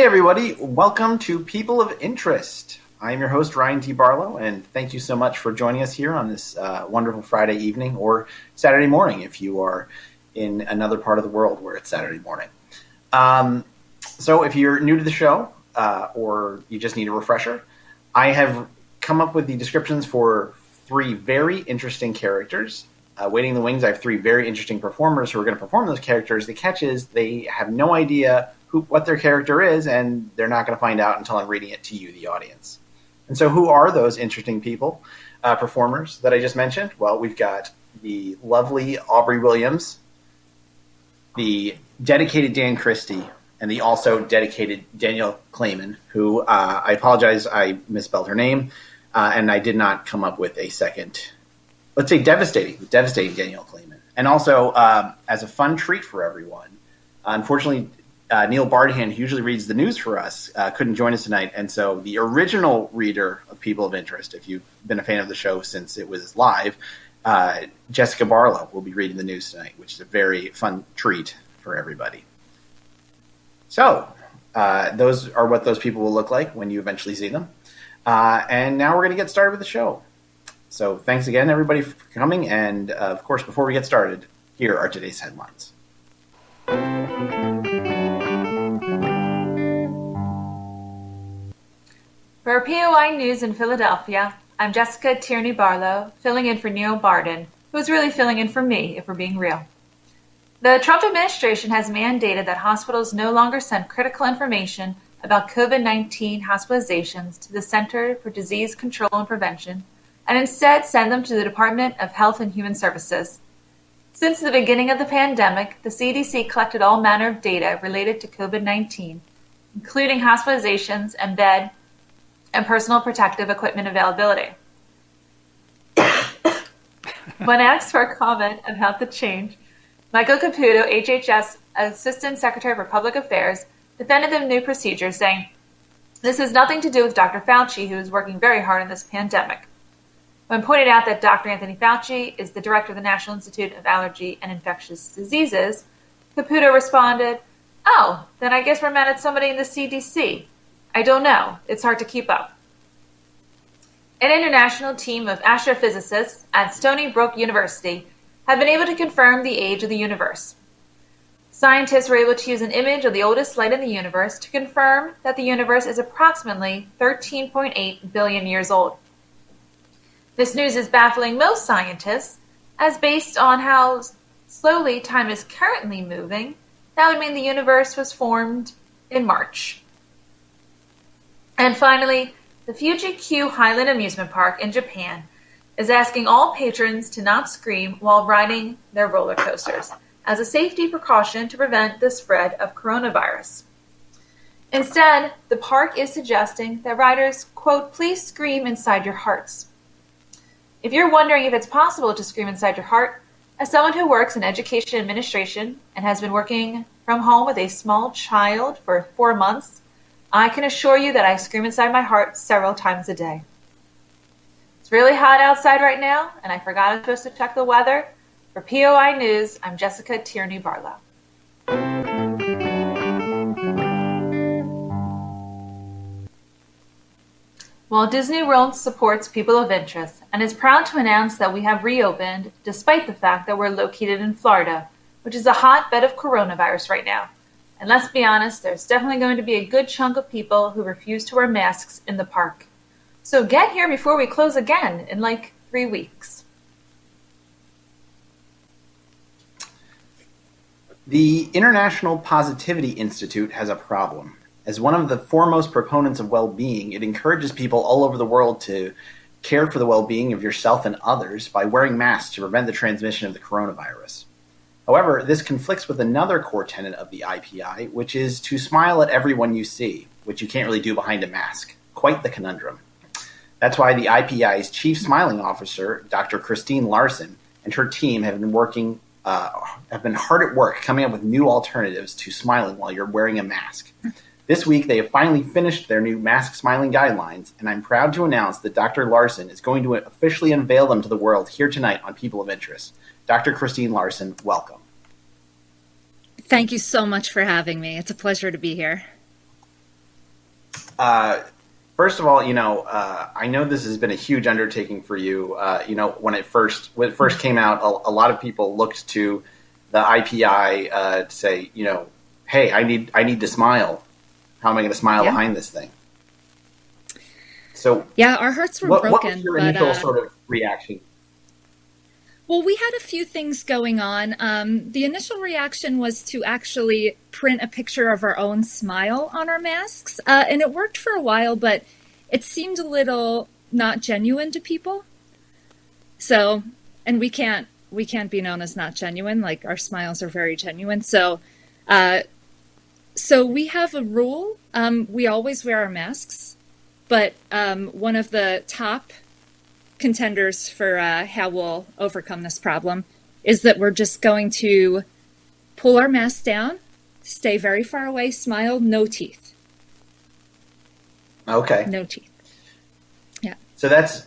everybody. Welcome to People of Interest. I'm your host, Ryan T. Barlow, and thank you so much for joining us here on this wonderful Friday evening or Saturday morning if you are in another part of the world where it's Saturday morning. So if you're new to the show or you just need a refresher, I have come up with the descriptions for three very interesting characters. Waiting in the wings, I have three very interesting performers who are going to perform those characters. The catch is they have no idea what their character is, and they're not going to find out until I'm reading it to you, the audience. And so who are those interesting people, performers that I just mentioned? Well, we've got the lovely Aubrie Williams, the dedicated Kristie, and the also dedicated Danielle Klaiman, who I apologize, I misspelled her name, and I did not come up with a second, let's say devastating Danielle Klaiman. And also, as a fun treat for everyone, unfortunately, Neil Bardhan, who usually reads the news for us, couldn't join us tonight. And so the original reader of People of Interest, if you've been a fan of the show since it was live, Jessica Barlow will be reading the news tonight, which is a very fun treat for everybody. So those are what those people will look like when you eventually see them. And now we're going to get started with the show. So thanks again, everybody, for coming. And, of course, before we get started, here are today's headlines. For POI News in Philadelphia, I'm Jessica Tierney Barlow, filling in for Neil Bardhan, who's really filling in for me, if we're being real. The Trump administration has mandated that hospitals no longer send critical information about COVID-19 hospitalizations to the Center for Disease Control and Prevention, and instead send them to the Department of Health and Human Services. Since the beginning of the pandemic, the CDC collected all manner of data related to COVID-19, including hospitalizations and bed and personal protective equipment availability. When asked for a comment about the change, Michael Caputo, HHS Assistant Secretary for Public Affairs, defended the new procedure, saying, "This has nothing to do with Dr. Fauci, who is working very hard on this pandemic." When pointed out that Dr. Anthony Fauci is the director of the National Institute of Allergy and Infectious Diseases, Caputo responded, "Oh, then I guess we're mad at somebody in the CDC. I don't know. It's hard to keep up." An international team of astrophysicists at Stony Brook University have been able to confirm the age of the universe. Scientists were able to use an image of the oldest light in the universe to confirm that the universe is approximately 13.8 billion years old. This news is baffling most scientists, as based on how slowly time is currently moving, that would mean the universe was formed in March. And finally, the Fuji-Q Highland Amusement Park in Japan is asking all patrons to not scream while riding their roller coasters as a safety precaution to prevent the spread of coronavirus. Instead, the park is suggesting that riders, quote, "please scream inside your hearts." If you're wondering if it's possible to scream inside your heart, as someone who works in education administration and has been working from home with a small child for 4 months, I can assure you that I scream inside my heart several times a day. It's really hot outside right now, and I forgot I was supposed to check the weather. For POI News, I'm Jessica Tierney Barlow. Walt Disney World supports People of Interest and is proud to announce that we have reopened despite the fact that we're located in Florida, which is a hotbed of coronavirus right now. And let's be honest, there's definitely going to be a good chunk of people who refuse to wear masks in the park. So get here before we close again in like 3 weeks. The International Positivity Institute has a problem. As one of the foremost proponents of well-being, it encourages people all over the world to care for the well-being of yourself and others by wearing masks to prevent the transmission of the coronavirus. However, this conflicts with another core tenet of the IPI, which is to smile at everyone you see, which you can't really do behind a mask. Quite the conundrum. That's why the IPI's Chief Smiling Officer, Dr. Kristie Larson, and her team have been hard at work coming up with new alternatives to smiling while you're wearing a mask. This week, they have finally finished their new mask smiling guidelines, and I'm proud to announce that Dr. Larson is going to officially unveil them to the world here tonight on People of Interest. Dr. Kristie Larson, welcome. Thank you so much for having me. It's a pleasure to be here. First of all, I know this has been a huge undertaking for you. When it first came out, a lot of people looked to the IPI to say, hey, I need to smile. How am I going to smile behind this thing? So yeah, our hearts were broken. What was your initial sort of reaction? Well, we had a few things going on. The initial reaction was to actually print a picture of our own smile on our masks. And it worked for a while, but it seemed a little not genuine to people. So, and we can't be known as not genuine. Like, our smiles are very genuine. So we have a rule. We always wear our masks, but one of the top contenders for how we'll overcome this problem is that we're just going to pull our masks down, stay very far away, smile, no teeth. Okay. No teeth. Yeah. So that's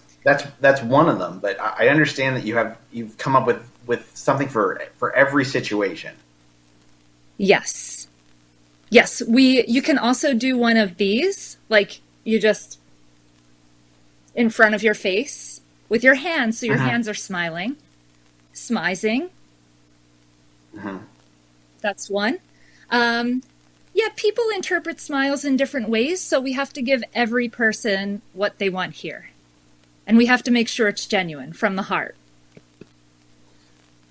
one of them, but I understand that you've come up with something for every situation. Yes. Yes, you can also do one of these, like you just in front of your face with your hands, so your hands are smiling, smizing. That's one. Yeah, people interpret smiles in different ways, so we have to give every person what they want here. And we have to make sure it's genuine, from the heart.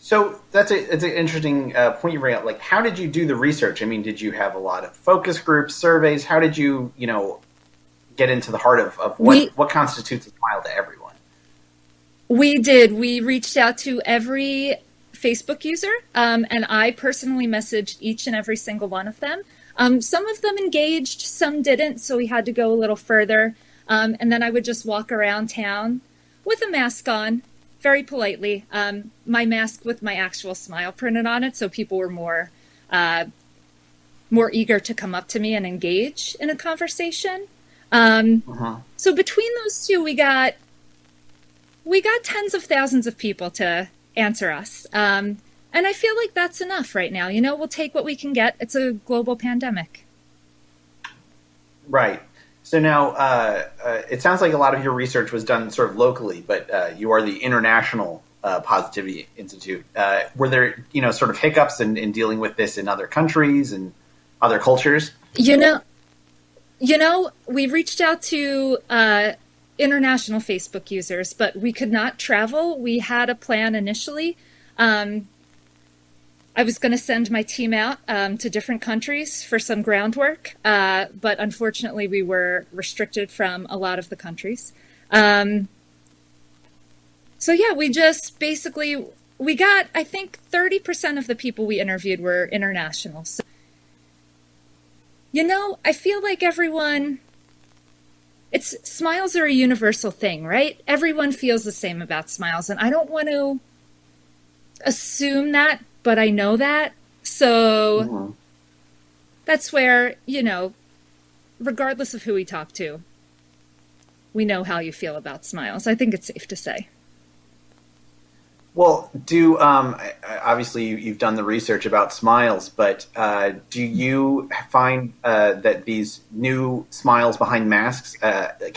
So it's an interesting point you bring up. Like, how did you do the research? I mean, did you have a lot of focus groups, surveys? How did you, get into the heart of what constitutes a smile to everyone? We did. We reached out to every Facebook user, and I personally messaged each and every single one of them. Some of them engaged, some didn't, so we had to go a little further. And then I would just walk around town with a mask on, very politely. My mask with my actual smile printed on it, so people were more eager to come up to me and engage in a conversation. So between those two, we got tens of thousands of people to answer us. And I feel like that's enough right now. We'll take what we can get. It's a global pandemic. Right. So now it sounds like a lot of your research was done sort of locally, but you are the International Positivity Institute. Were there, sort of hiccups in dealing with this in other countries and other cultures? We reached out to international Facebook users, but we could not travel. We had a plan initially. I was going to send my team out to different countries for some groundwork, but unfortunately we were restricted from a lot of the countries. So yeah, we just basically, we got, I think 30% of the people we interviewed were international. So, I feel like smiles are a universal thing, right? Everyone feels the same about smiles, and I don't want to assume that, but I know that. So that's where, regardless of who we talk to, we know how you feel about smiles. I think it's safe to say. Well, obviously you've done the research about smiles, but do you find that these new smiles behind masks,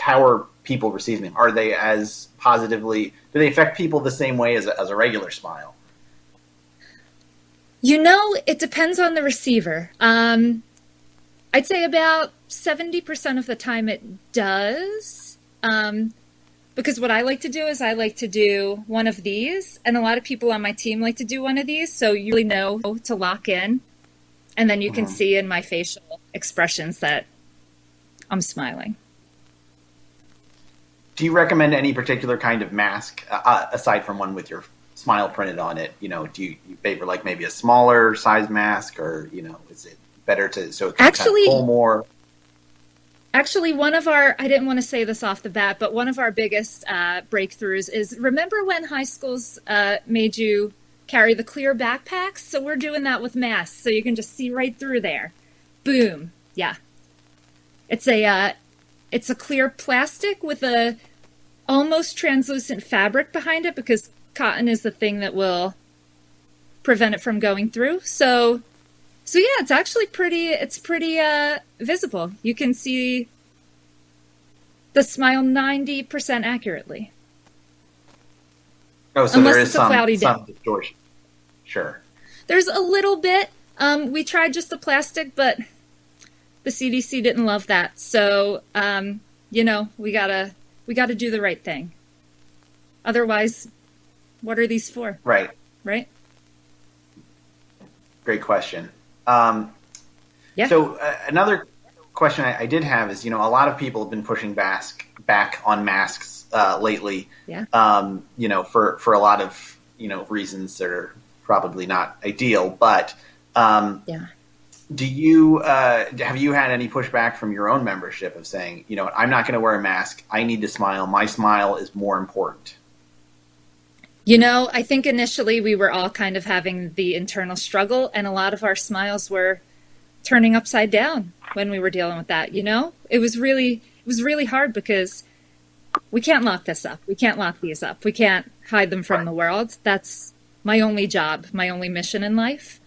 how are people receiving them? Are they as positively, do they affect people the same way as a regular smile? It depends on the receiver. I'd say about 70% of the time it does. Because what I like to do is I like to do one of these, and a lot of people on my team like to do one of these, so you really know to lock in, and then you can see in my facial expressions that I'm smiling. Do you recommend any particular kind of mask, aside from one with your smile printed on it? Do you favor like maybe a smaller size mask, or, is it better so it can kind of pull more? Actually, I didn't want to say this off the bat, but one of our biggest breakthroughs is, remember when high schools made you carry the clear backpacks? So we're doing that with masks, so you can just see right through there. Boom. Yeah. It's a clear plastic with a almost translucent fabric behind it, because cotton is the thing that will prevent it from going through. So yeah, it's actually pretty visible. You can see the smile 90% accurately. Oh, so Unless there is it's a cloudy day. some distortion. Sure. There's a little bit. We tried just the plastic, but the CDC didn't love that. So, we gotta do the right thing. Otherwise, what are these for? Right. Right? Great question. Yeah. So another question I did have is, a lot of people have been pushing back on masks lately. Yeah. For a lot of reasons that are probably not ideal. But Yeah. do you have you had any pushback from your own membership of saying, I'm not going to wear a mask. I need to smile. My smile is more important. I think initially we were all kind of having the internal struggle, and a lot of our smiles were turning upside down when we were dealing with that. It was really hard because we can't lock this up. We can't lock these up. We can't hide them from the world. That's my only job, my only mission in life.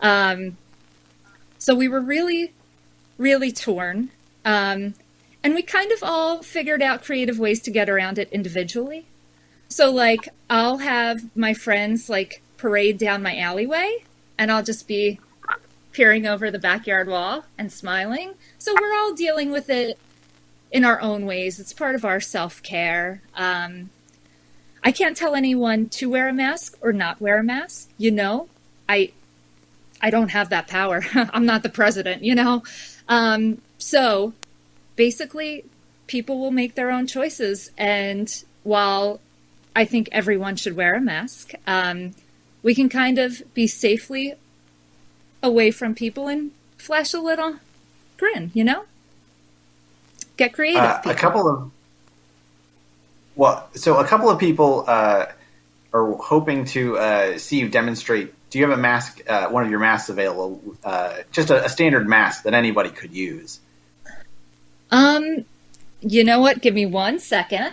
So we were really, really torn. And we kind of all figured out creative ways to get around it individually. So, I'll have my friends, parade down my alleyway, and I'll just be peering over the backyard wall and smiling. So we're all dealing with it in our own ways. It's part of our self-care. I can't tell anyone to wear a mask or not wear a mask. I don't have that power. I'm not the president, So basically, people will make their own choices. And while I think everyone should wear a mask, we can kind of be safely away from people and flash a little grin, Get creative. A couple of people are hoping to see you demonstrate. Do you have a mask, one of your masks available, just a standard mask that anybody could use? You know what? Give me 1 second.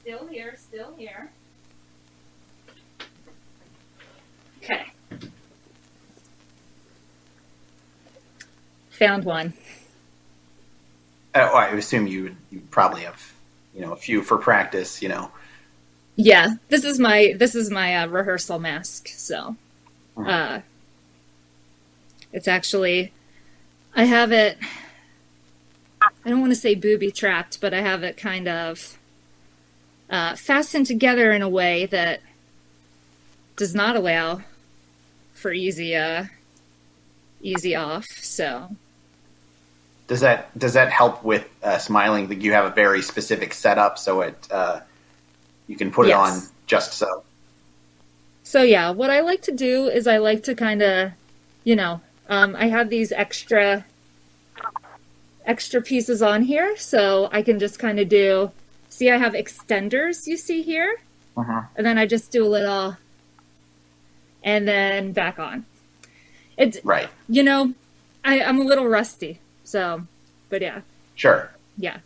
Still here. Okay. Found one. I assume you probably have, a few for practice, Yeah, this is my rehearsal mask. So, it's actually, I have it. I don't want to say booby trapped, but I have it kind of fastened together in a way that does not allow for easy off. So does that help with smiling? That you have a very specific setup, so it you can put it on just so. So yeah, what I like to do is I like to kind of, I have these extra pieces on here, so I can just kind of do. See, I have extenders, you see here? And then I just do a little, and then back on. It's right. I'm a little rusty, so, but yeah. Sure. Yeah.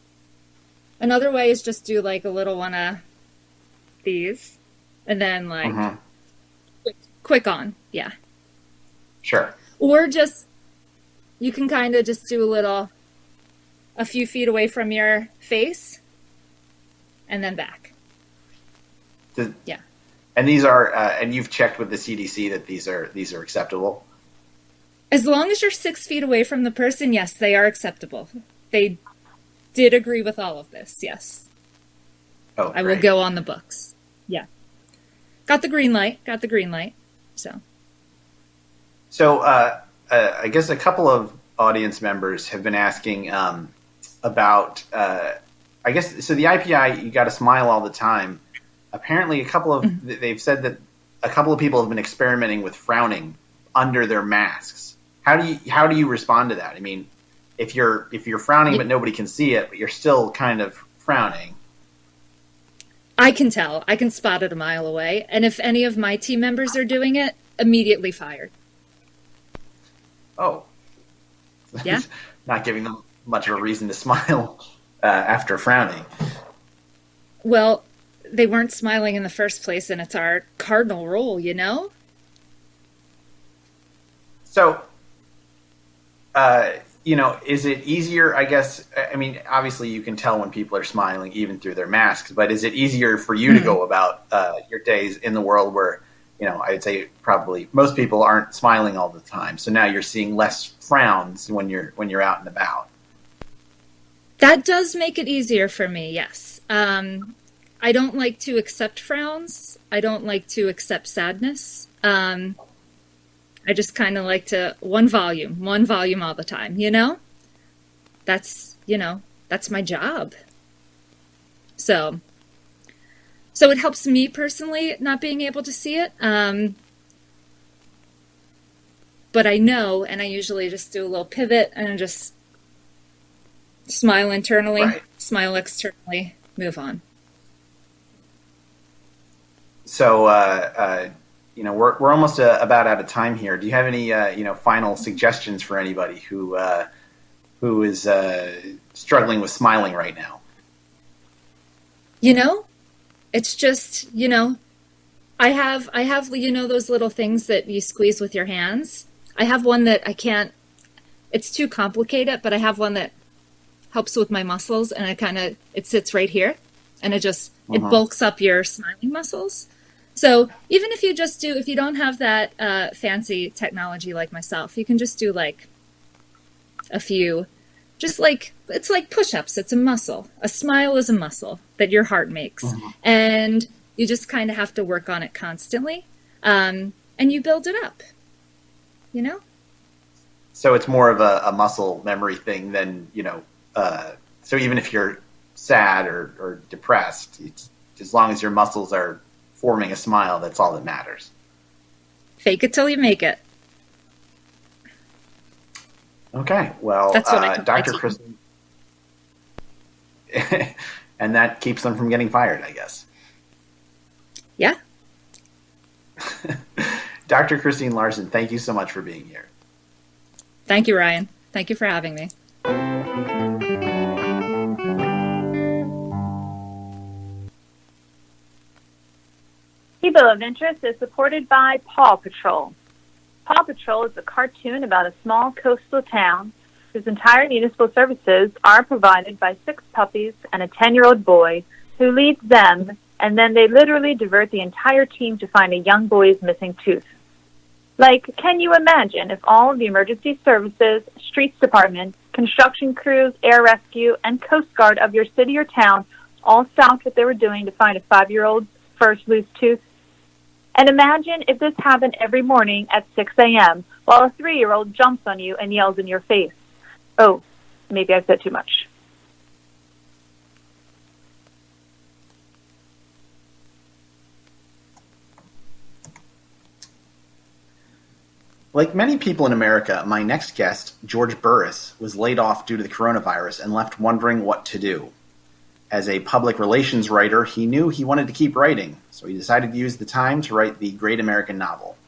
Another way is just do a little one of these, and then quick on. Yeah. Sure. Or just, you can kind of just do a few feet away from your face, and then back. Yeah. And these are, and you've checked with the CDC that these are acceptable? As long as you're 6 feet away from the person, yes, they are acceptable. They did agree with all of this, yes. Oh, great. I will go on the books. Yeah. Got the green light, So, I guess a couple of audience members have been asking about, so the IPI, you got to smile all the time. Apparently, they've said that a couple of people have been experimenting with frowning under their masks. How do you respond to that? I mean, if you're frowning but nobody can see it, but you're still kind of frowning. I can tell. I can spot it a mile away. And if any of my team members are doing it, immediately fired. Oh. Yeah. Not giving them much of a reason to smile after frowning. Well, they weren't smiling in the first place, and it's our cardinal rule, So, is it easier, I guess, I mean, obviously you can tell when people are smiling even through their masks, but is it easier for you to go about your days in the world where, I'd say probably most people aren't smiling all the time. So now you're seeing less frowns when you're out and about. That does make it easier for me, yes. I don't like to accept frowns. I don't like to accept sadness. I just kind of like to one volume all the time, That's my job. So it helps me personally not being able to see it. But I know, and I usually just do a little pivot and just smile internally, right. Smile externally, move on. So, we're almost about out of time here. Do you have any, final suggestions for anybody who is struggling with smiling right now? It's just, I have, those little things that you squeeze with your hands. I have one that I can't, it's too complicated, but I have one that helps with my muscles, and it sits right here, and it bulks up your smiling muscles. So even if you don't have that fancy technology like myself, you can just do like a few, it's like push-ups. It's a muscle. A smile is a muscle that your heart makes. And you just kind of have to work on it constantly. And you build it up, So it's more of a muscle memory thing than, so even if you're sad or depressed, as long as your muscles are forming a smile, that's all that matters. Fake it till you make it. Okay, well, that's what Dr. Kristie, and that keeps them from getting fired, I guess. Yeah. Dr. Christine Larson, thank you so much for being here. Thank you, Ryan. Thank you for having me. People of Interest is supported by Paw Patrol. Paw Patrol is a cartoon about a small coastal town whose entire municipal services are provided by 6 puppies and a 10-year-old boy who leads them, and then they literally divert the entire team to find a young boy's missing tooth. Like, can you imagine if all of the emergency services, streets department, construction crews, air rescue, and Coast Guard of your city or town all stopped what they were doing to find a 5-year-old's first loose tooth? And imagine if this happened every morning at 6 a.m. while a 3-year-old jumps on you and yells in your face. Oh, maybe I've said too much. Like many people in America, my next guest, George Burris, was laid off due to the coronavirus and left wondering what to do. As a public relations writer, he knew he wanted to keep writing, so he decided to use the time to write the great American novel.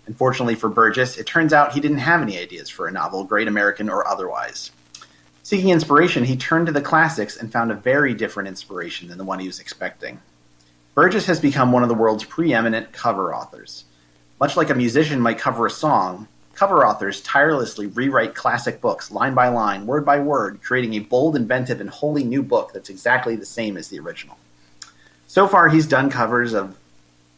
Unfortunately for Burgess, it turns out he didn't have any ideas for a novel, great American or otherwise. Seeking inspiration, he turned to the classics and found a very different inspiration than the one he was expecting. Burgess has become one of the world's preeminent cover authors. Much like a musician might cover a song, cover authors tirelessly rewrite classic books line by line, word by word, creating a bold, inventive, and wholly new book that's exactly the same as the original. So far, he's done covers of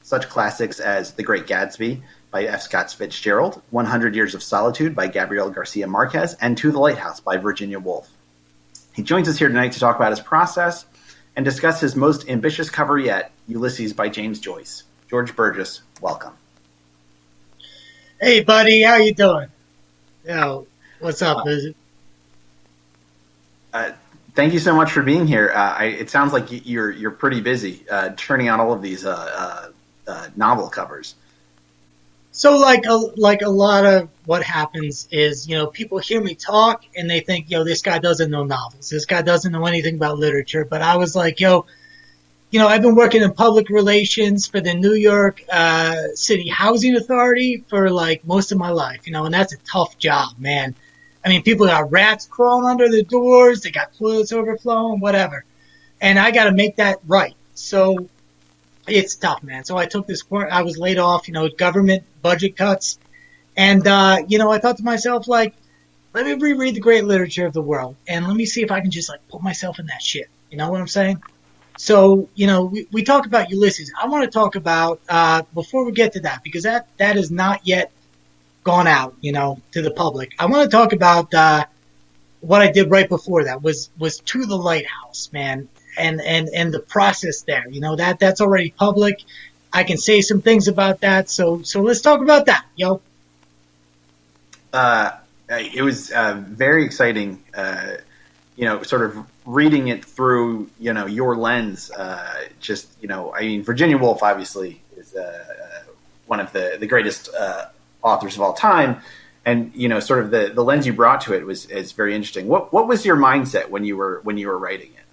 such classics as The Great Gatsby by F. Scott Fitzgerald, 100 Years of Solitude by Gabriel Garcia Marquez, and To the Lighthouse by Virginia Woolf. He joins us here tonight to talk about his process and discuss his most ambitious cover yet, Ulysses by James Joyce. George Burgess, welcome. Hey, buddy, how you doing? What's up? Thank you so much for being here. It sounds like you're pretty busy churning out all of these novel covers. So, like a lot of what happens is, people hear me talk and they think, this guy doesn't know novels. This guy doesn't know anything about literature. But I was like, I've been working in public relations for the New York City Housing Authority for like most of my life, and that's a tough job, man. I mean, people got rats crawling under the doors, they got toilets overflowing, whatever. And I got to make that right. So it's tough, man. So I took this course. I was laid off, government budget cuts. And, I thought to myself, like, let me reread the great literature of the world, and let me see if I can just like put myself in that shit. You know what I'm saying? So, we talk about Ulysses. I want to talk about, before we get to that, because that is not yet gone out, to the public. I want to talk about, what I did right before that was To the Lighthouse, man. And the process there, that's already public. I can say some things about that. So let's talk about that, yo. It was very exciting, sort of reading it through, your lens. Virginia Woolf obviously is one of the greatest authors of all time. And, sort of the lens you brought to it is very interesting. What was your mindset when you were writing it?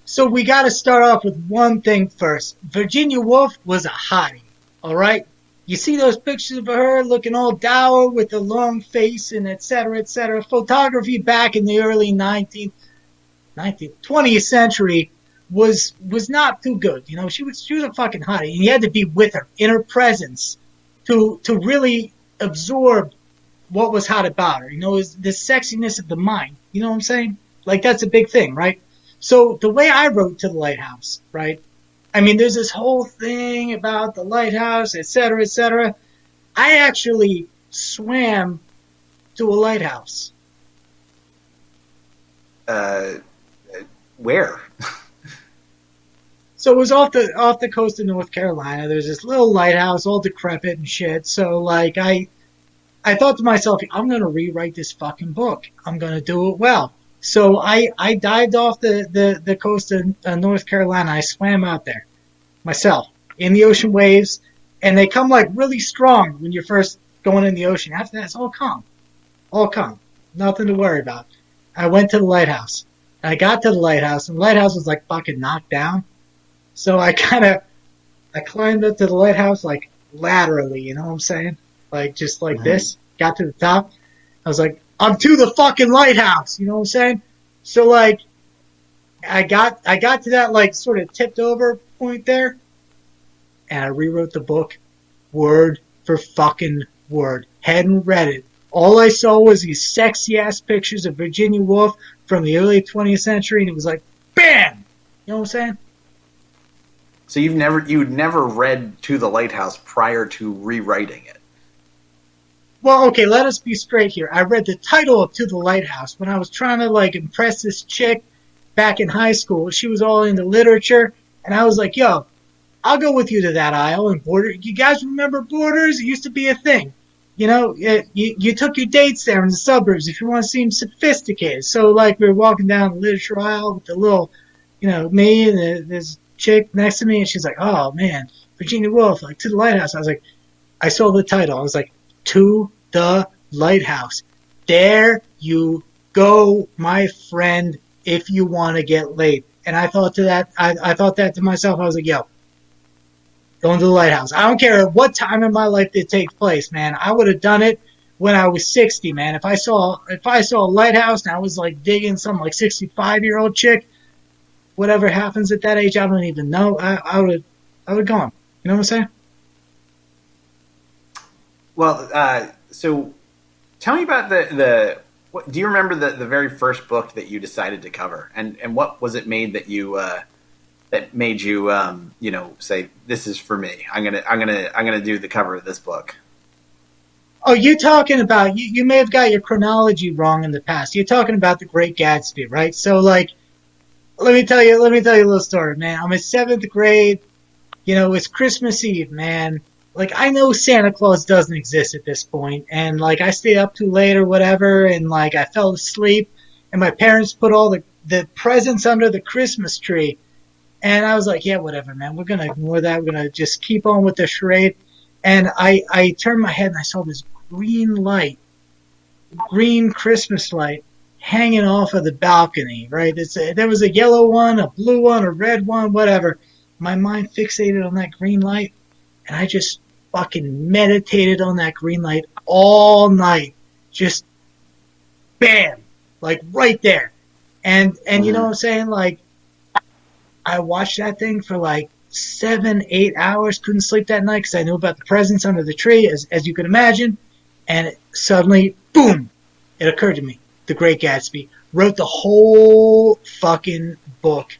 So we got to start off with one thing first. Virginia Woolf was a hottie, all right? You see those pictures of her looking all dour with the long face and et cetera, et cetera. Photography back in the early 20th century was not too good. She was a fucking hottie, and you had to be with her in her presence to really absorb what was hot about her. It was the sexiness of the mind. You know what I'm saying? Like, that's a big thing, right? So the way I wrote To the Lighthouse, right? I mean, there's this whole thing about the lighthouse, et cetera, et cetera. I actually swam to a lighthouse. Where? So it was off the coast of North Carolina. There's this little lighthouse, all decrepit and shit. So like I thought to myself, I'm gonna rewrite this fucking book. I'm gonna do it well. So I dived off the coast of North Carolina. I swam out there myself in the ocean waves, and they come like really strong when you're first going in the ocean. After that, it's all calm, nothing to worry about. I went to the lighthouse. I got to the lighthouse, and the lighthouse was like fucking knocked down. So I climbed up to the lighthouse like laterally, you know what I'm saying? Like just like this. Got to the top. I was like, I'm to the fucking lighthouse, you know what I'm saying? So like I got to that like sort of tipped over point there, and I rewrote the book word for fucking word. Hadn't read it. All I saw was these sexy ass pictures of Virginia Woolf from the early 20th century, and it was like, bam! You know what I'm saying? So you'd never read To the Lighthouse prior to rewriting it? Well, okay, let us be straight here. I read the title of To the Lighthouse when I was trying to like impress this chick back in high school. She was all into literature, and I was like, yo, I'll go with you to that aisle and Borders. You guys remember Borders? It used to be a thing. You took your dates there in the suburbs if you want to seem sophisticated. So like we were walking down the literature aisle with the little, me and this chick next to me, and she's like, oh man, Virginia Woolf, like To the Lighthouse. I was like, I saw the title. I was like, To the Lighthouse. There you go, my friend, if you want to get laid. And I thought that to myself. I was like, yo, going to the lighthouse. I don't care what time in my life it takes place, man. I would have done it when I was 60, man. If I saw a lighthouse and I was like digging some like 65-year-old chick, whatever happens at that age, I don't even know. I would have gone. You know what I'm saying? Well, so tell me about do you remember the very first book that you decided to cover, and what was it made that made you say, this is for me? I'm gonna do the cover of this book. Oh, you're talking about you may have got your chronology wrong in the past. You're talking about The Great Gatsby, right? So like, let me tell you a little story, man. I'm in 7th grade. It's Christmas Eve, man. Like, I know Santa Claus doesn't exist at this point, and like I stayed up too late or whatever, and like I fell asleep, and my parents put all the presents under the Christmas tree. And I was like, yeah, whatever, man. We're going to ignore that. We're going to just keep on with the charade. And I turned my head and I saw this green Christmas light hanging off of the balcony, right? There was a yellow one, a blue one, a red one, whatever. My mind fixated on that green light, and I just fucking meditated on that green light all night. Just bam, like right there. And you know what I'm saying? Like, I watched that thing for like 7-8 hours. Couldn't sleep that night because I knew about the presents under the tree, as you can imagine. And suddenly, boom, it occurred to me, The Great Gatsby, wrote the whole fucking book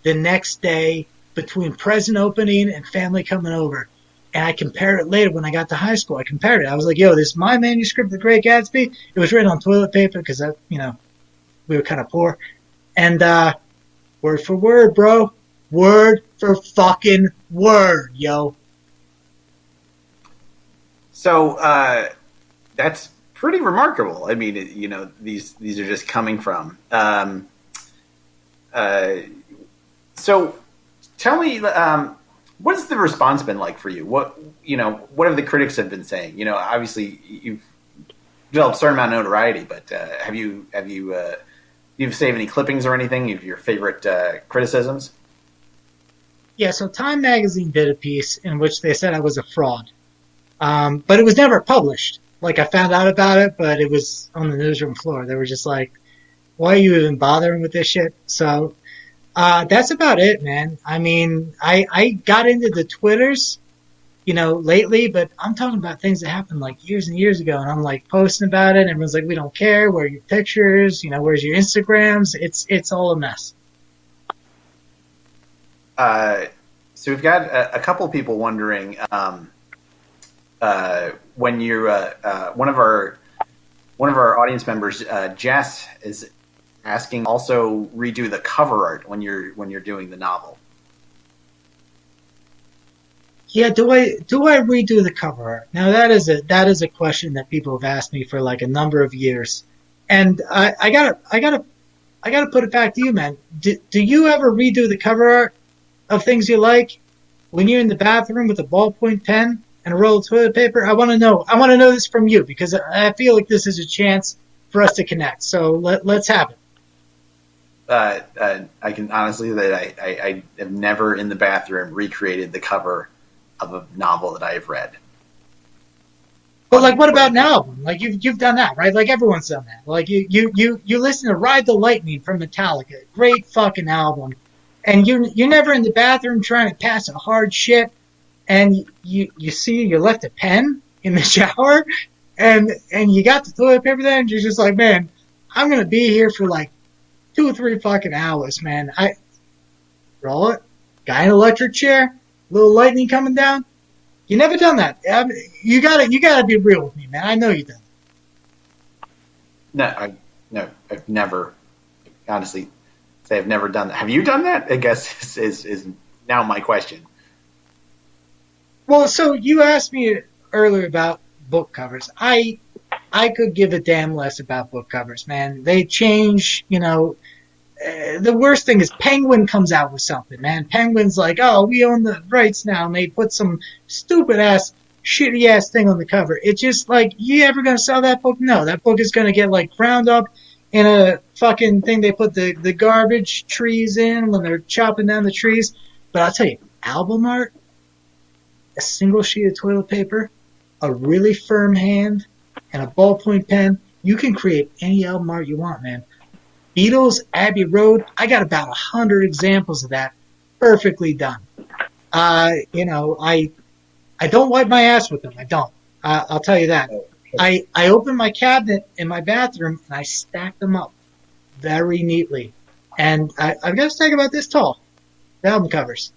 the next day between present opening and family coming over. And I compared it later when I got to high school. I compared it. I was like, yo, this is my manuscript, The Great Gatsby. It was written on toilet paper because, we were kind of poor. And word for word, bro. Word for fucking word, yo. So that's pretty remarkable. I mean, these are just coming from. So tell me, what has the response been like for you? What have the critics have been saying? Obviously you've developed a certain amount of notoriety, but have you saved any clippings or anything of your favorite criticisms? Yeah, so Time Magazine did a piece in which they said I was a fraud. But it was never published. Like, I found out about it, but it was on the newsroom floor. They were just like, why are you even bothering with this shit? So, that's about it, man. I mean, I got into the Twitters, lately, but I'm talking about things that happened like years and years ago, and I'm like posting about it, and everyone's like, we don't care. Where are your pictures? Where's your Instagrams? It's all a mess. So we've got a couple people wondering, when you're one of our audience members, Jess, is asking also redo the cover art when you're doing the novel. Yeah, do I redo the cover art? Now that is a question that people have asked me for like a number of years, and I gotta put it back to you, man. Do you ever redo the cover art of things you like when you're in the bathroom with a ballpoint pen and a roll of toilet paper? I want to know this from you because I feel like this is a chance for us to connect. So let's have it. I can honestly say that I have never in the bathroom recreated the cover of a novel that I have read. But like, what about an album? Like you've done that, right? Like everyone's done that. Like you listen to Ride the Lightning from Metallica, great fucking album, and you're never in the bathroom trying to pass a hard shit, and you see you left a pen in the shower, and you got the toilet paper there, and you're just like, man, I'm gonna be here for like 2 or 3 fucking hours, man. I roll it, guy in an electric chair, little lightning coming down. You never done that. I mean, you gotta be real with me, man. I know you done. No, I've never. Honestly, say I've never done that. Have you done that? I guess is now my question. Well, so you asked me earlier about book covers. I could give a damn less about book covers, man. They change, the worst thing is Penguin comes out with something, man. Penguin's like, oh, we own the rights now, and they put some stupid-ass, shitty-ass thing on the cover. It's just like, you ever gonna sell that book? No, that book is gonna get, like, ground up in a fucking thing they put the garbage trees in when they're chopping down the trees. But I'll tell you, album art, a single sheet of toilet paper, a really firm hand, and a ballpoint pen, you can create any album art you want, man. Beatles, Abbey Road, I got about 100 examples of that perfectly done. I don't wipe my ass with them. I don't. I'll tell you that. I open my cabinet in my bathroom and I stack them up very neatly. And I've got a stack about this tall, the album covers.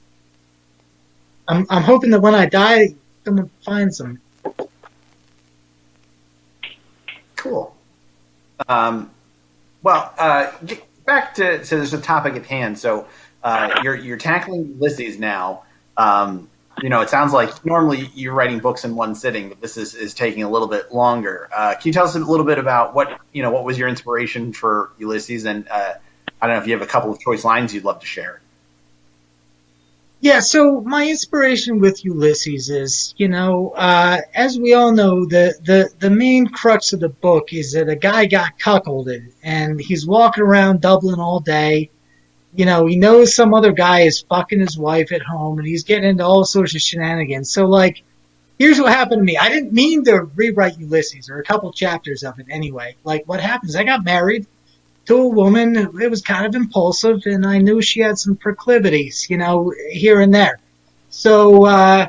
I'm hoping that when I die, someone finds them. Cool. Get back to the topic at hand. So you're tackling Ulysses now. It sounds like normally you're writing books in one sitting, but this is taking a little bit longer. Can you tell us a little bit about what was your inspiration for Ulysses? And I don't know if you have a couple of choice lines you'd love to share. Yeah, so my inspiration with Ulysses is, as we all know, the main crux of the book is that a guy got cuckolded and he's walking around Dublin all day. He knows some other guy is fucking his wife at home and he's getting into all sorts of shenanigans. So, like, here's what happened to me. I didn't mean to rewrite Ulysses, or a couple chapters of it anyway. Like, what happens? I got married to a woman. It was kind of impulsive, and I knew she had some proclivities, here and there. So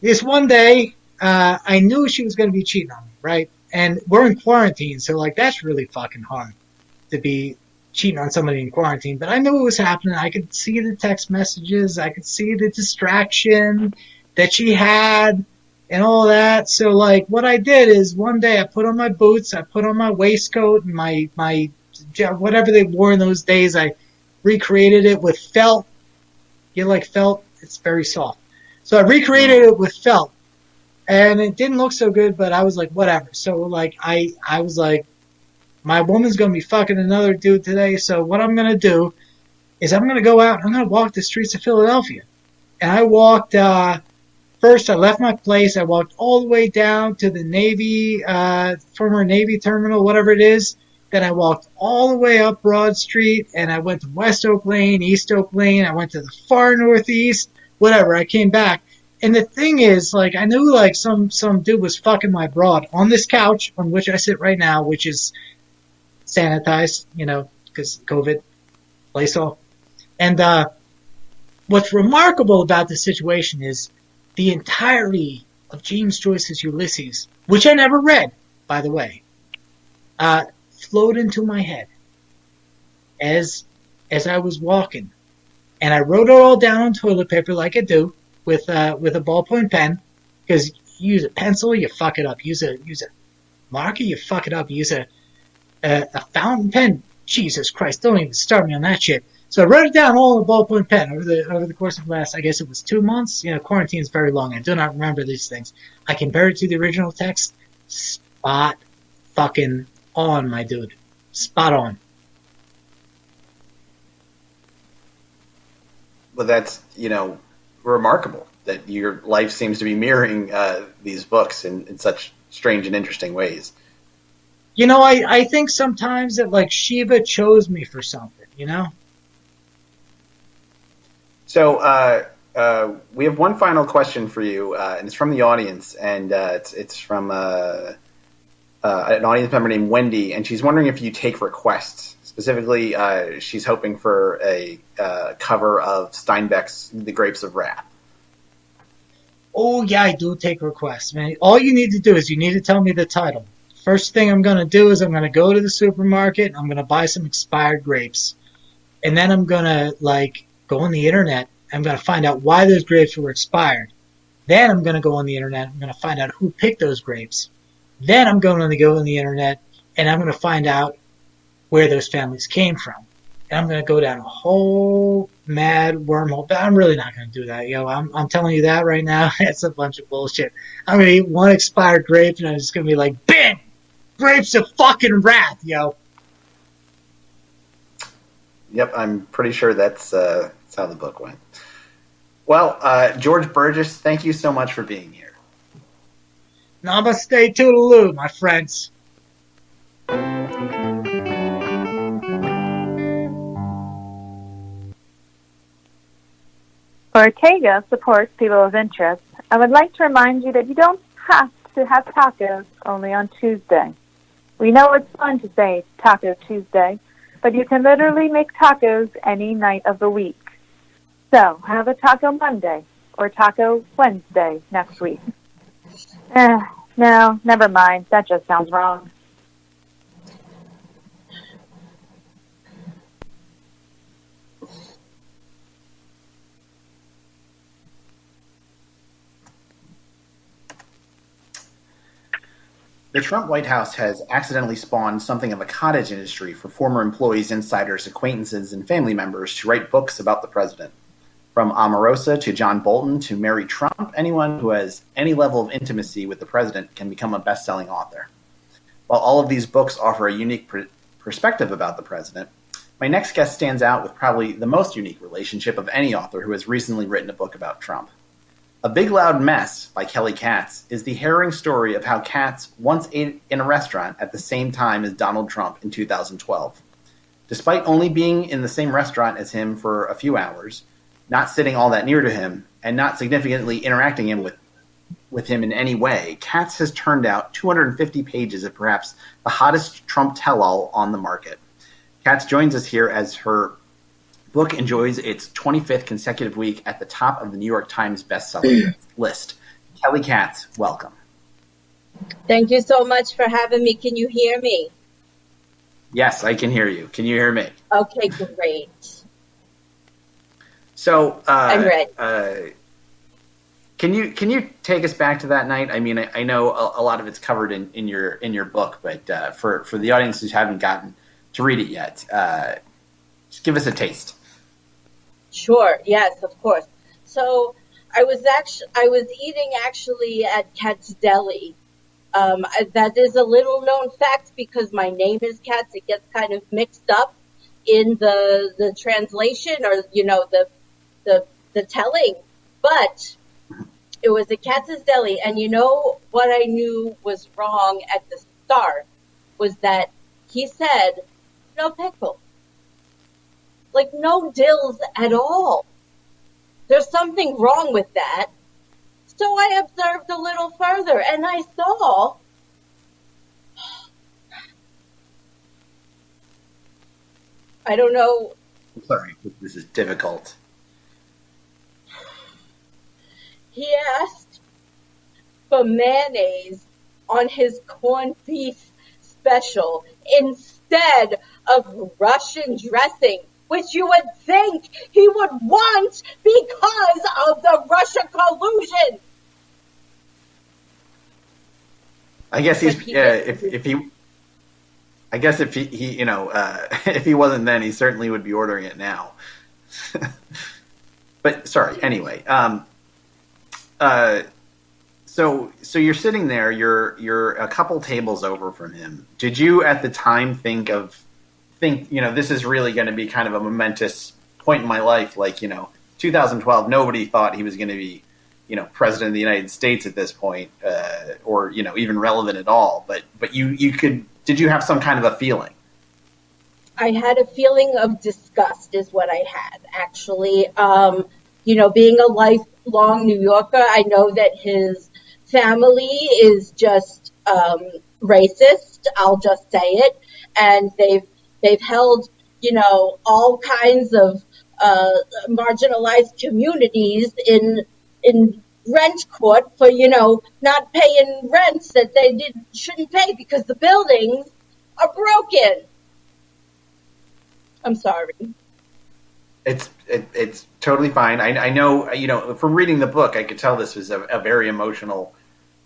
this one day, I knew she was going to be cheating on me, right? And we're in quarantine, so like that's really fucking hard to be cheating on somebody in quarantine. But I knew it was happening. I could see the text messages. I could see the distraction that she had and all that. So like what I did is one day I put on my boots, I put on my waistcoat and my whatever they wore in those days. I recreated it with felt. You like felt? It's very soft. So I recreated it with felt. And it didn't look so good, but I was like, whatever. So like I was like, my woman's gonna be fucking another dude today, so what I'm gonna do is I'm gonna go out and I'm gonna walk the streets of Philadelphia. And I walked first I left my place, I walked all the way down to the Navy former Navy terminal, whatever it is. Then I walked all the way up Broad Street and I went to West Oak Lane, East Oak Lane, I went to the far northeast, whatever, I came back. And the thing is, like, I knew like some dude was fucking my broad on this couch on which I sit right now, which is sanitized, you know, because COVID, Lysol. And what's remarkable about this situation is the entirety of James Joyce's Ulysses, which I never read, by the way, flowed into my head as I was walking. And I wrote it all down on toilet paper like I do with a ballpoint pen, because you use a pencil, you fuck it up. Use a marker, you fuck it up. Use a fountain pen. Jesus Christ, don't even start me on that shit. So I wrote it down all in a ballpoint pen over the course of the last, I guess it was 2 months. You know, quarantine is very long. I do not remember these things. I compare it to the original text. Spot fucking on, my dude. Spot on. Well, that's, you know, remarkable that your life seems to be mirroring these books in such strange and interesting ways. You know, I think sometimes that, like, Shiva chose me for something, you know? So we have one final question for you, and it's from the audience, and it's from an audience member named Wendy, and she's wondering if you take requests. Specifically, she's hoping for a cover of Steinbeck's The Grapes of Wrath. Oh, yeah, I do take requests, man. All you need to do is you need to tell me the title. First thing I'm going to do is I'm going to go to the supermarket and I'm going to buy some expired grapes. And then I'm going to, like, go on the internet. I'm going to find out why those grapes were expired. Then I'm going to go on the internet. I'm going to find out who picked those grapes. Then I'm going to go on the internet and I'm going to find out where those families came from. And I'm going to go down a whole mad wormhole. But I'm really not going to do that, yo. I'm telling you that right now. It's a bunch of bullshit. I'm going to eat one expired grape and I'm just going to be like, bam! Grapes of fucking wrath, yo. Yep, I'm pretty sure that's how the book went. Well, George Burgess, thank you so much for being here. Namaste toodaloo, my friends. Ortega supports people of interest. I would like to remind you that you don't have to have tacos only on Tuesday. We know it's fun to say Taco Tuesday, but you can literally make tacos any night of the week. So have a Taco Monday or Taco Wednesday next week. No, never mind. That just sounds wrong. The Trump White House has accidentally spawned something of a cottage industry for former employees, insiders, acquaintances, and family members to write books about the president. From Omarosa to John Bolton to Mary Trump, anyone who has any level of intimacy with the president can become a best-selling author. While all of these books offer a unique perspective about the president, my next guest stands out with probably the most unique relationship of any author who has recently written a book about Trump. A Big Loud Mess by Kelly Katz is the harrowing story of how Katz once ate in a restaurant at the same time as Donald Trump in 2012. Despite only being in the same restaurant as him for a few hours, not sitting all that near to him, and not significantly interacting with him in any way, Katz has turned out 250 pages of perhaps the hottest Trump tell-all on the market. Katz joins us here as her book enjoys its 25th consecutive week at the top of the New York Times bestseller list. Kelly Katz, welcome. Thank you so much for having me. Can you hear me? Yes, I can hear you. Can you hear me? Okay, great. So, I'm ready. can you take us back to that night? I mean, I know a lot of it's covered in your book, but for the audience who haven't gotten to read it yet, just give us a taste. Sure. Yes, of course. So I was eating actually at Katz Deli. That is a little known fact because my name is Katz. It gets kind of mixed up in the translation or, the telling, but it was at Katz's Deli. And you know what I knew was wrong at the start was that he said, no pickle. Like no dills at all. There's something wrong with that. So I observed a little further and I saw I don't know. I'm sorry, this is difficult. He asked for mayonnaise on his corned beef special instead of Russian dressing, which you would think he would want because of the Russia collusion. I guess he's if he. I guess if he if he wasn't then, he certainly would be ordering it now. But sorry. Anyway, so you're sitting there. You're a couple tables over from him. Did you at the time think this is really going to be kind of a momentous point in my life? Like 2012, nobody thought he was going to be president of the United States at this point, or even relevant at all. But you could. Did you have some kind of a feeling? I had a feeling of disgust is what I had, actually. Being a lifelong New Yorker, I know that his family is just racist. I'll just say it. And they've held, all kinds of marginalized communities in rent court for, not paying rents that they shouldn't pay because the buildings are broken. I'm sorry. It's totally fine. I know, from reading the book, I could tell this was a very emotional,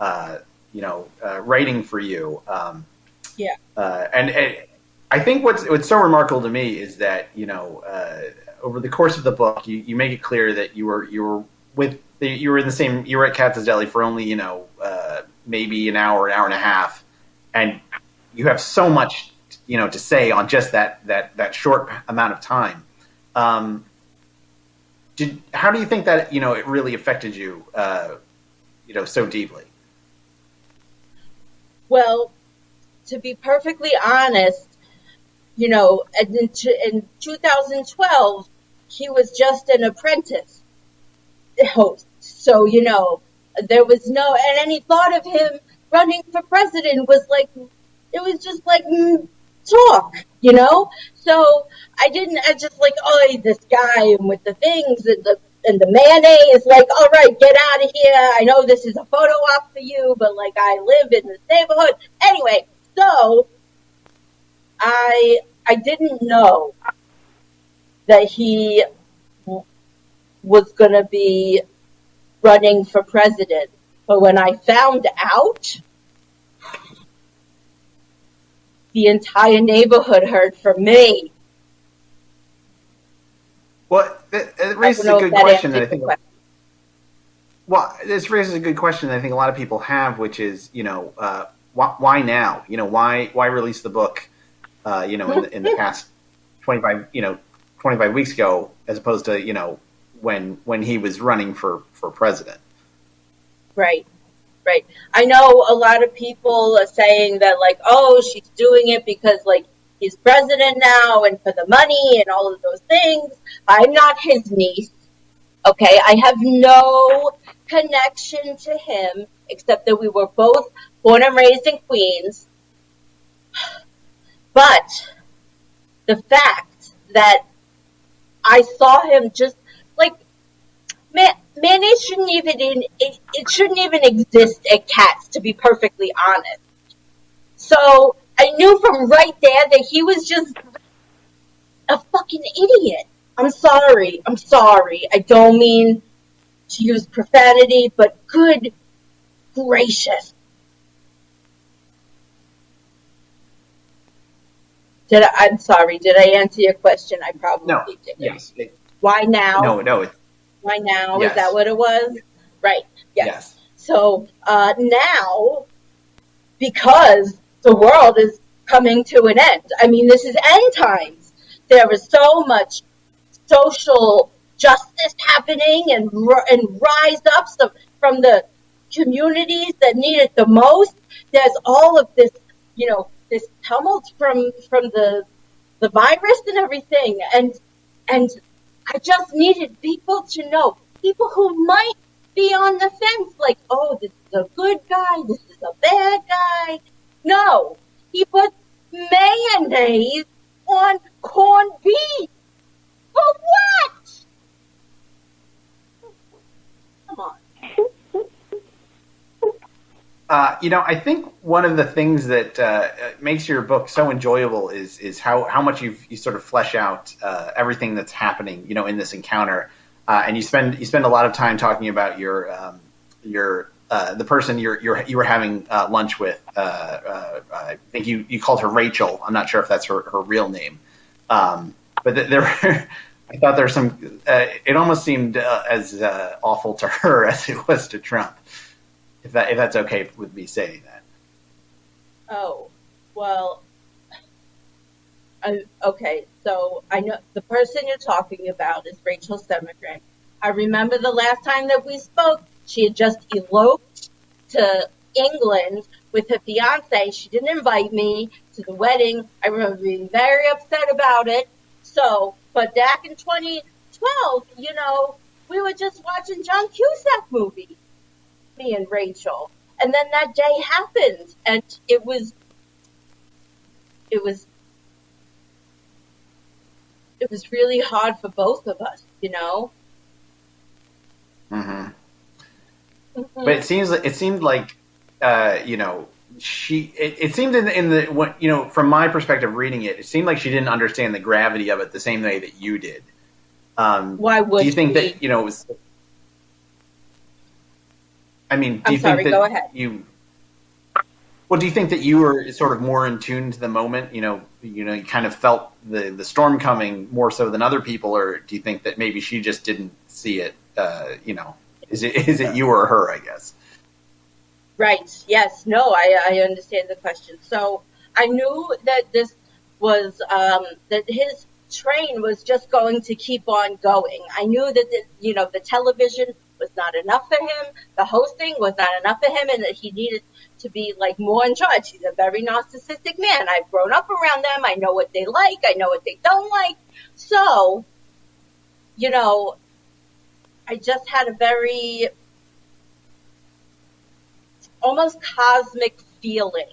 writing for you. Yeah. And I think what's so remarkable to me is that, over the course of the book, you make it clear that you were at Katz's Deli for only, maybe an hour and a half. And you have so much, to say on just that short amount of time. How do you think that, it really affected you, so deeply? Well, to be perfectly honest, in 2012, he was just an apprentice host. So, there was and any thought of him running for president was like, it was just like talk, So I just like, oh, this guy and with the things and the mayonnaise, like, all right, get out of here. I know this is a photo op for you, but like I live in this neighborhood. Anyway, so I didn't know that he was going to be running for president. But when I found out, the entire neighborhood heard from me. Well, it raises a good question that I think. Well, this raises a good question that I think a lot of people have, which is, why now? Why release the book, in the past 25 weeks ago, as opposed to, when he was running for president. Right. I know a lot of people are saying that, like, oh, she's doing it because, like, he's president now and for the money and all of those things. I'm not his niece. Okay. I have no connection to him except that we were both born and raised in Queens. But the fact that I saw him just like, man, mayonnaise shouldn't even it shouldn't even exist at Cats, to be perfectly honest. So I knew from right there that he was just a fucking idiot. I'm sorry. I don't mean to use profanity, but good gracious. I'm sorry. Did I answer your question? I probably didn't. Yes. Why now? No. Why now? Yes. Is that what it was? Right. Yes. So now, because the world is coming to an end. I mean, this is end times. There is so much social justice happening and rise ups from the communities that need it the most. There's all of this, this tumult from the virus and everything, and I just needed people to know, people who might be on the fence, like, oh, this is a good guy, this is a bad guy. No, he put mayonnaise on corned beef. For what? Come on. I think one of the things that makes your book so enjoyable is how much you sort of flesh out everything that's happening, in this encounter, and you spend a lot of time talking about the person you were having lunch with. I think you called her Rachel. I'm not sure if that's her real name, but there were. I thought there was some. It almost seemed as awful to her as it was to Trump. If that's okay with me saying that. Oh, well, okay. So I know the person you're talking about is Rachel Semigran. I remember the last time that we spoke, she had just eloped to England with her fiance. She didn't invite me to the wedding. I remember being very upset about it. So, but back in 2012, we were just watching John Cusack movies. Me and Rachel, and then that day happened, and it was really hard for both of us, Mm-hmm. But it seemed like she. It seemed in the from my perspective reading it seemed like she didn't understand the gravity of it the same way that you did. Why would do you think she? That it was? I mean, I'm sorry, go ahead. Do you think that you were sort of more in tune to the moment? You kind of felt the storm coming more so than other people, or do you think that maybe she just didn't see it? Is it you or her? I guess. Right. Yes. No. I understand the question. So I knew that this was that his train was just going to keep on going. I knew that the television was not enough for him. The hosting was not enough for him, and that he needed to be more in charge. He's a very narcissistic man. I've grown up around them. I know what they like. I know what they don't like. So, I just had a very almost cosmic feeling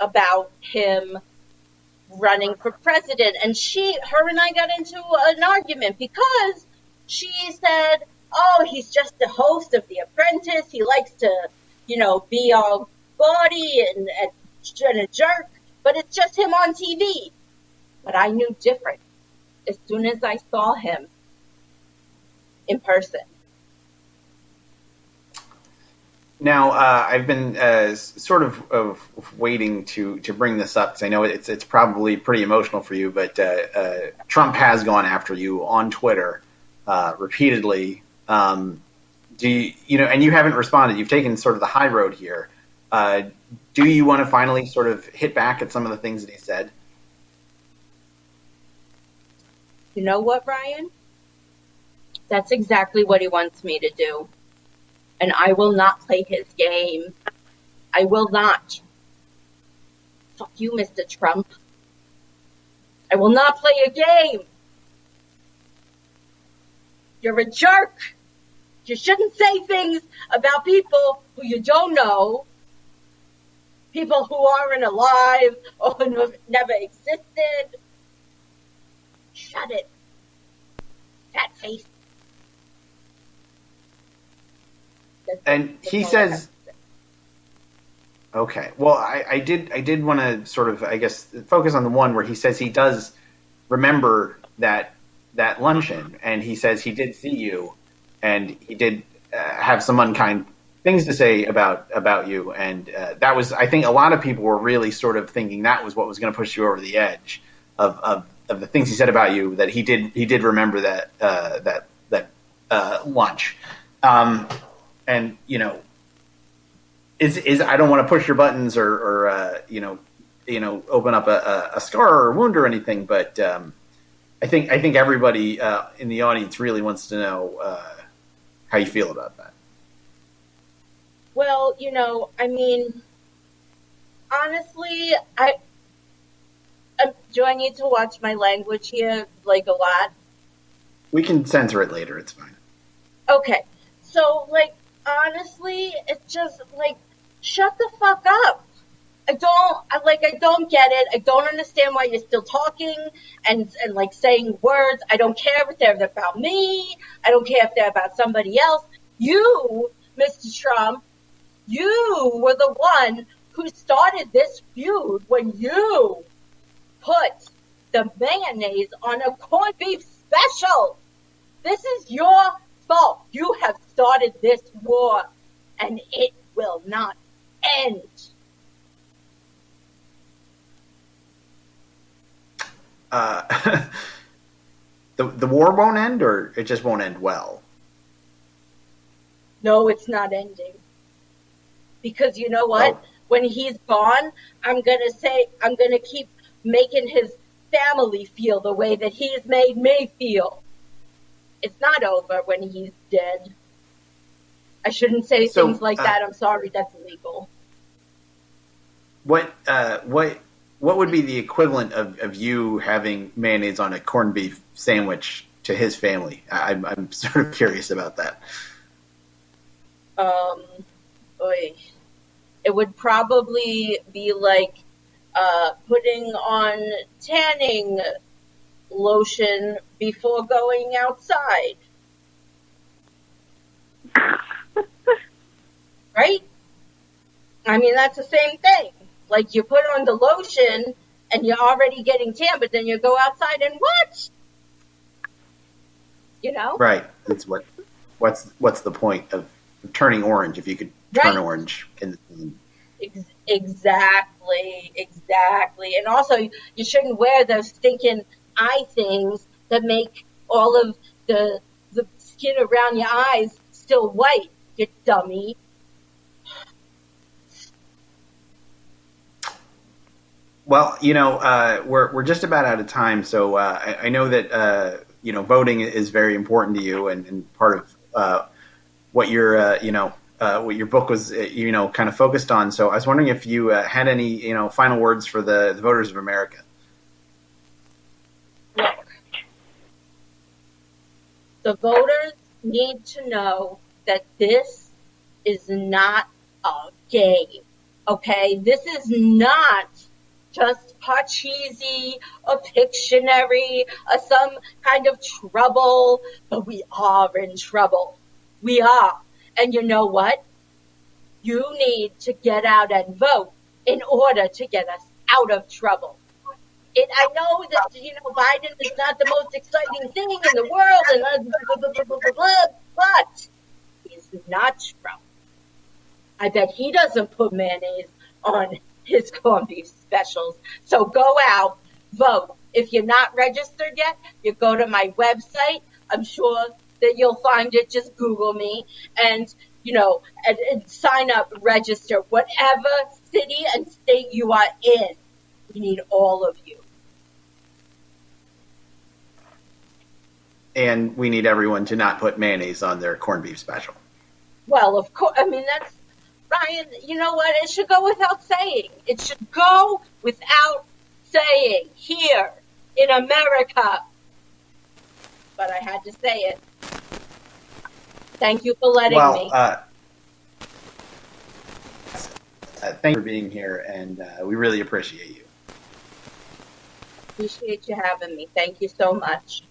about him running for president. And her and I got into an argument because she said, oh, he's just the host of The Apprentice. He likes to, be all gaudy and a jerk, but it's just him on TV. But I knew different as soon as I saw him in person. Now, I've been sort of waiting to bring this up because I know it's probably pretty emotional for you, but Trump has gone after you on Twitter repeatedly. And you haven't responded. You've taken sort of the high road here. Do you want to finally sort of hit back at some of the things that he said? You know what, Ryan? That's exactly what he wants me to do. And I will not play his game. I will not. Fuck you, Mr. Trump. I will not play a game. You're a jerk. You shouldn't say things about people who you don't know. People who aren't alive or who have never existed. Shut it. Fat face. And he all I have says, to say. okay, well, I did want to sort of, I guess, focus on the one where he says he does remember that luncheon, and he says he did see you, and he did have some unkind things to say about you, and that was, I think, a lot of people were really sort of thinking that was what was going to push you over the edge of the things he said about you, that he did remember that lunch, and you know, is I don't want to push your buttons or open up a scar or a wound or anything, but I think everybody in the audience really wants to know how you feel about that. Well, I mean, honestly, do I need to watch my language here, like, a lot? We can censor it later. It's fine. Okay. So, like, honestly, it's just, like, shut the fuck up. I don't get it. I don't understand why you're still talking and like saying words. I don't care if they're about me. I don't care if they're about somebody else. You, Mr. Trump, you were the one who started this feud when you put the mayonnaise on a corned beef special. This is your fault. You have started this war, and it will not end. The war won't end, or it just won't end well? No, it's not ending. Because you know what? Oh. When he's gone, I'm going to keep making his family feel the way that he's made me feel. It's not over when he's dead. I shouldn't say things like that. I'm sorry, that's illegal. What would be the equivalent of you having mayonnaise on a corned beef sandwich to his family? I'm sort of curious about that. It would probably be like putting on tanning lotion before going outside. Right? I mean, that's the same thing. Like, you put on the lotion and you're already getting tan, but then you go outside and what? You know? Right. It's what's the point of turning orange if you could turn Right. orange in the sun? Exactly. And also, you shouldn't wear those stinking eye things that make all of the skin around your eyes still white, you dummy. Well, we're just about out of time, so I know that voting is very important to you, and part of what your what your book was kind of focused on. So I was wondering if you had any final words for the voters of America. Look, the voters need to know that this is not a game, okay? This is not just Parcheesi, a Pictionary, some kind of trouble, but we are in trouble. We are. And you know what? You need to get out and vote in order to get us out of trouble. I know that, Biden is not the most exciting thing in the world, and but he's not Trump. I bet he doesn't put mayonnaise on his corned beef specials. So go out, vote. If you're not registered yet, you go to my website. I'm sure that you'll find it. Just Google me and sign up, register. Whatever city and state you are in, we need all of you. And we need everyone to not put mayonnaise on their corned beef special. Well, of course. I mean, that's Ryan. You know what? It should go without saying. It should go without saying here in America. But I had to say it. Thank you for letting me. Thank you for being here, and we really appreciate you. Appreciate you having me. Thank you so much.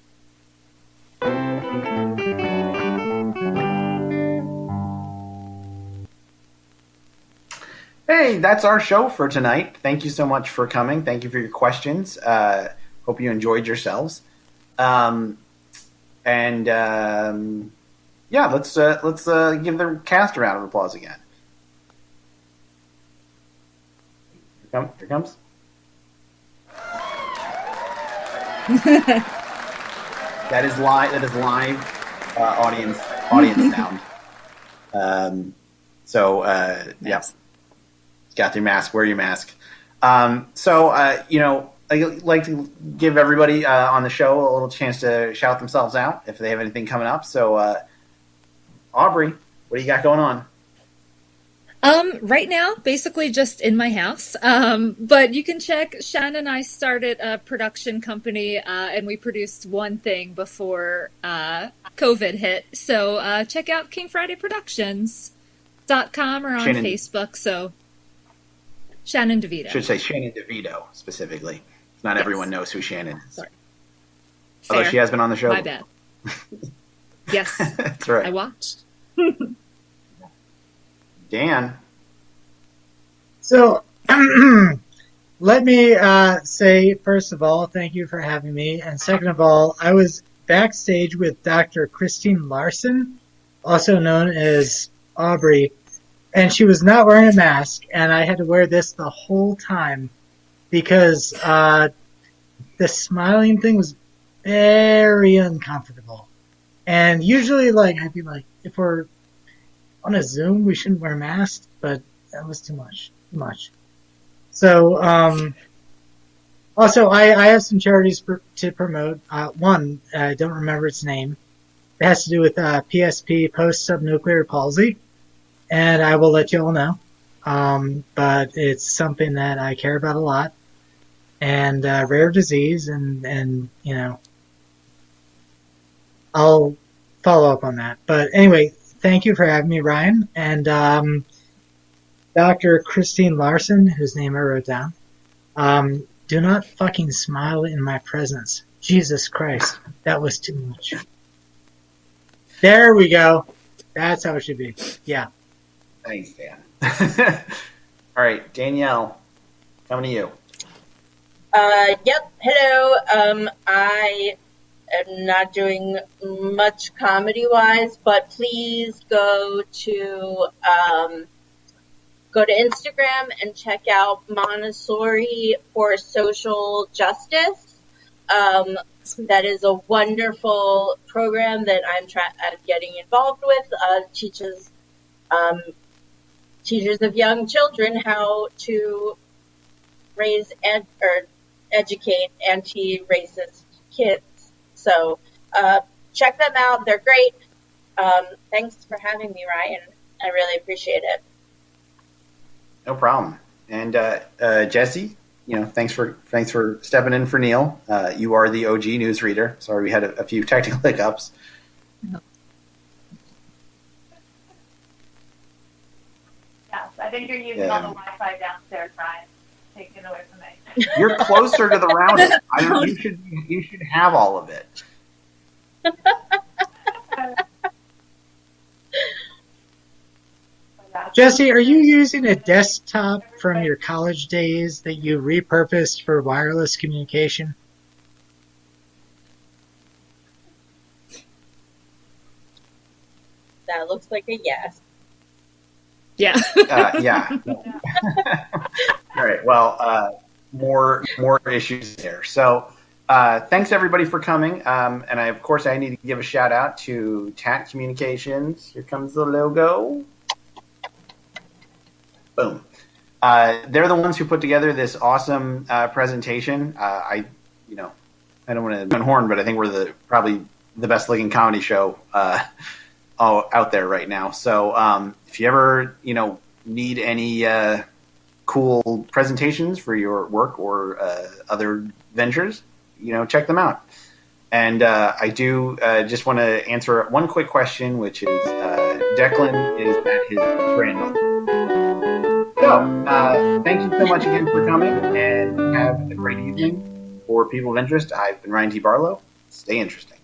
Okay, that's our show for tonight. Thank you so much for coming. Thank you for your questions. Hope you enjoyed yourselves. Yeah, let's give the cast a round of applause again. Here comes. That is live. That is live audience sound. Yeah, got your mask. Wear your mask. I'd like to give everybody on the show a little chance to shout themselves out if they have anything coming up. So, Aubrie, what do you got going on? Right now, basically just in my house. But you can check. Shannon and I started a production company, and we produced one thing before COVID hit. So check out KingFridayProductions.com or on Facebook. So Shannon DeVito. Should say Shannon DeVito specifically. Not everyone knows who Shannon is. Sorry. Although she has been on the show. My bad. Yes, that's right. I watched. Dan. So, let me say, first of all, thank you for having me. And second of all, I was backstage with Dr. Christine Larson, also known as Aubrie, and she was not wearing a mask, and I had to wear this the whole time because the smiling thing was very uncomfortable. And usually, I'd be like, if we're on a Zoom, we shouldn't wear masks, but that was too much. So, also, I have some charities to promote. One, I don't remember its name. It has to do with PSP, post-subnuclear palsy, and I will let you all know. But it's something that I care about a lot, and rare disease, and I'll follow up on that. But anyway, thank you for having me, Ryan. And Dr. Christine Larson, whose name I wrote down, do not fucking smile in my presence. Jesus Christ, that was too much. There we go. That's how it should be. Yeah. Thanks, Dan. All right, Danielle, coming to you. Yep. Hello. I am not doing much comedy-wise, but please go to Instagram and check out Montessori for Social Justice. That is a wonderful program that I'm getting involved with. Teaches teachers of young children how to raise or educate anti-racist kids. So check them out. They're great. Thanks for having me, Ryan. I really appreciate it. No problem. And Jesse, thanks for stepping in for Neil. You are the OG newsreader. Sorry, we had a few technical hiccups. Yes, I think you're using all the Wi-Fi downstairs, Ryan. Take it away from me. You're closer to the router. You should have all of it. Jesse, are you using a desktop from your college days that you repurposed for wireless communication? That looks like a yes. Yeah. Yeah. All right. Well, more issues there. So, thanks everybody for coming. And of course, I need to give a shout out to TAT Communications. Here comes the logo. Boom. They're the ones who put together this awesome presentation. I don't want to be on horn, but I think we're probably the best looking comedy show out there right now. So if you ever need any cool presentations for your work or other ventures, check them out. And I do just want to answer one quick question, which is Declan is at his grandmother. So, thank you so much again for coming, and have a great evening. For people of interest, I've been Ryan T. Barlow. Stay interesting.